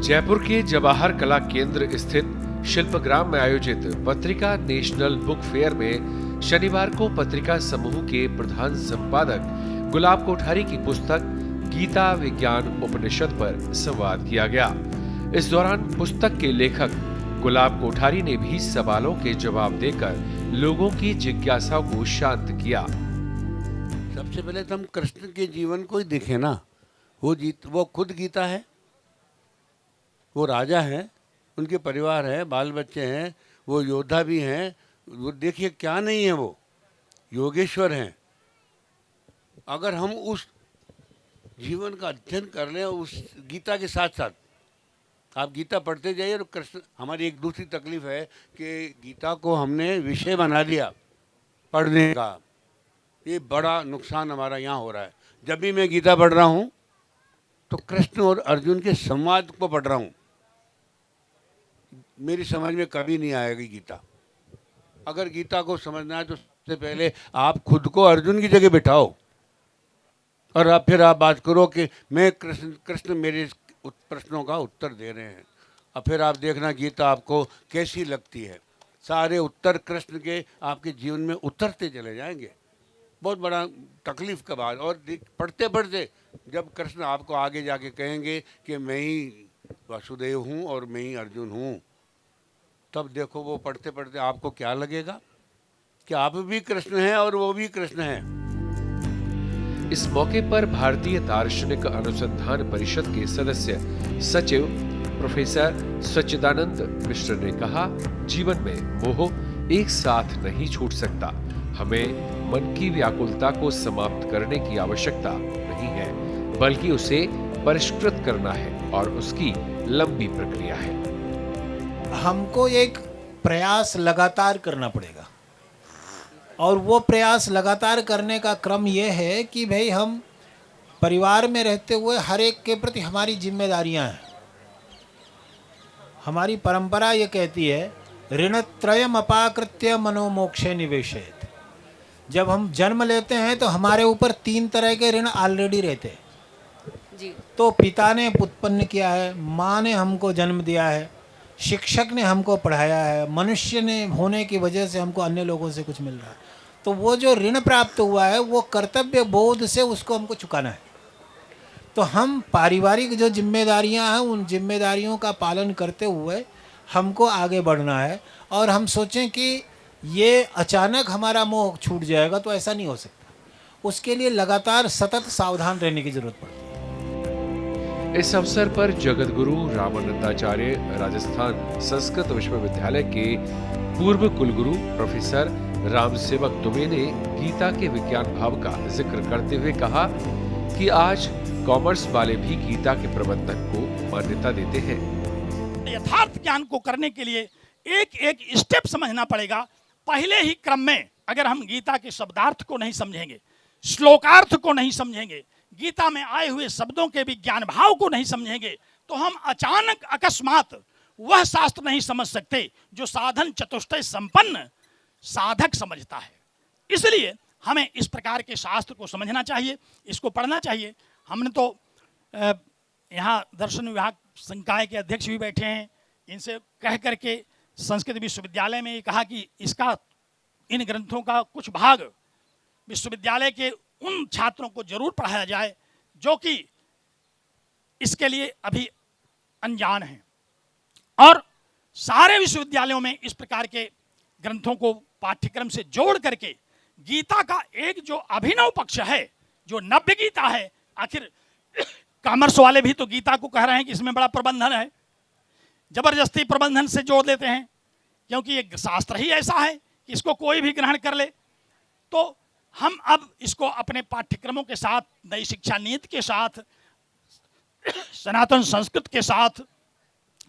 जयपुर के जवाहर कला केंद्र स्थित शिल्पग्राम में आयोजित पत्रिका नेशनल बुक फेयर में शनिवार को पत्रिका समूह के प्रधान संपादक गुलाब कोठारी की पुस्तक गीता विज्ञान उपनिषद पर संवाद किया गया। इस दौरान पुस्तक के लेखक गुलाब कोठारी ने भी सवालों के जवाब देकर लोगों की जिज्ञासा को शांत किया। सबसे पहले तो हम कृष्ण के जीवन को ही देखें ना। वो खुद गीता है, वो राजा है, उनके परिवार है, बाल बच्चे हैं, वो योद्धा भी हैं। वो देखिए क्या नहीं है, वो योगेश्वर हैं। अगर हम उस जीवन का अध्ययन कर लें उस गीता के साथ साथ, आप गीता पढ़ते जाइए। और कृष्ण, हमारी एक दूसरी तकलीफ है कि गीता को हमने विषय बना दिया पढ़ने का। ये बड़ा नुकसान हमारा यहाँ हो रहा है। जब भी मैं गीता पढ़ रहा हूँ तो कृष्ण और अर्जुन के संवाद को पढ़ रहा हूँ। मेरी समझ में कभी नहीं आएगी गीता। अगर गीता को समझना है तो सबसे पहले आप खुद को अर्जुन की जगह बिठाओ और फिर आप बात करो कि मैं कृष्ण मेरे प्रश्नों का उत्तर दे रहे हैं। और फिर आप देखना गीता आपको कैसी लगती है। सारे उत्तर कृष्ण के आपके जीवन में उतरते चले जाएंगे। बहुत बड़ा तकलीफ का बात। और पढ़ते पढ़ते जब कृष्ण आपको आगे जाके कहेंगे कि मैं ही वासुदेव हूँ और मैं ही अर्जुन हूँ, तब देखो वो पढ़ते पढ़ते आपको क्या लगेगा कि आप भी कृष्ण हैं और वो भी कृष्ण हैं। इस मौके पर भारतीय दार्शनिक अनुसंधान परिषद के सदस्य सचिव प्रोफेसर सच्चिदानंद मिश्र ने कहा, जीवन में मोह एक साथ नहीं छूट सकता। हमें मन की व्याकुलता को समाप्त करने की आवश्यकता नहीं है, बल्कि उसे परिष्कृत करना है और उसकी लंबी प्रक्रिया है। हमको एक प्रयास लगातार करना पड़ेगा और वो प्रयास लगातार करने का क्रम ये है कि भाई हम परिवार में रहते हुए हर एक के प्रति हमारी जिम्मेदारियां हैं। हमारी परंपरा ये कहती है ऋणत्रयम अपाकृत्य मनोमोक्षे निवेशेत। जब हम जन्म लेते हैं तो हमारे ऊपर 3 तरह के ऋण ऑलरेडी रहते हैं जी। तो पिता ने उत्पन्न किया है, माँ ने हमको जन्म दिया है, शिक्षक ने हमको पढ़ाया है, मनुष्य ने होने की वजह से हमको अन्य लोगों से कुछ मिल रहा है। तो वो जो ऋण प्राप्त हुआ है वो कर्तव्य बोध से उसको हमको चुकाना है। तो हम पारिवारिक जो जिम्मेदारियां हैं उन जिम्मेदारियों का पालन करते हुए हमको आगे बढ़ना है। और हम सोचें कि ये अचानक हमारा मोह छूट जाएगा तो ऐसा नहीं हो सकता। उसके लिए लगातार सतत सावधान रहने की जरूरत पड़ती है। इस अवसर पर जगत गुरु रामानंदाचार्य राजस्थान संस्कृत विश्वविद्यालय के पूर्व कुलगुरु प्रोफेसर राम सेवक दुबे ने गीता के विज्ञान भाव का जिक्र करते हुए कहा कि आज कॉमर्स वाले भी गीता के प्रबंधन को मान्यता देते हैं। यथार्थ ज्ञान को करने के लिए एक एक स्टेप समझना पड़ेगा। पहले ही क्रम में अगर हम गीता के शब्दार्थ को नहीं समझेंगे, श्लोकार्थ को नहीं समझेंगे, गीता में आए हुए शब्दों के विज्ञान भाव को नहीं समझेंगे, तो हम अचानक अकस्मात वह शास्त्र नहीं समझ सकते जो साधन चतुष्टय संपन्न साधक समझता है। इसलिए हमें इस प्रकार के शास्त्र को समझना चाहिए, इसको पढ़ना चाहिए। हमने तो यहाँ दर्शन विभाग संकाय के अध्यक्ष भी बैठे हैं, इनसे कह करके संस्कृत विश्वविद्यालय में ये कहा कि इन ग्रंथों का कुछ भाग विश्वविद्यालय के उन छात्रों को जरूर पढ़ाया जाए जो कि इसके लिए अभी अनजान हैं। और सारे विश्वविद्यालयों में इस प्रकार के ग्रंथों को पाठ्यक्रम से जोड़ करके गीता का एक जो अभिनव पक्ष है, जो नव्य गीता है। आखिर कॉमर्स वाले भी तो गीता को कह रहे हैं कि इसमें बड़ा प्रबंधन है, जबरदस्ती प्रबंधन से जोड़ देते हैं, क्योंकि ये शास्त्र ही ऐसा है कि इसको कोई भी ग्रहण कर ले। तो हम अब इसको अपने पाठ्यक्रमों के साथ, नई शिक्षा नीति के साथ, सनातन संस्कृत के साथ,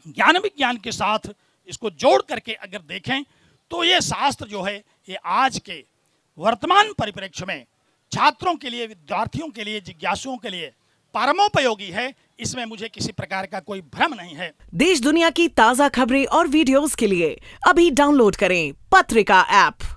ज्ञान विज्ञान के साथ इसको जोड़ करके अगर देखें तो ये शास्त्र जो है ये आज के वर्तमान परिप्रेक्ष्य में छात्रों के लिए, विद्यार्थियों के लिए, जिज्ञासुओं के लिए परमोपयोगी है। इसमें मुझे किसी प्रकार का कोई भ्रम नहीं है। देश दुनिया की ताजा खबरें और वीडियोस के लिए अभी डाउनलोड करें पत्रिका ऐप।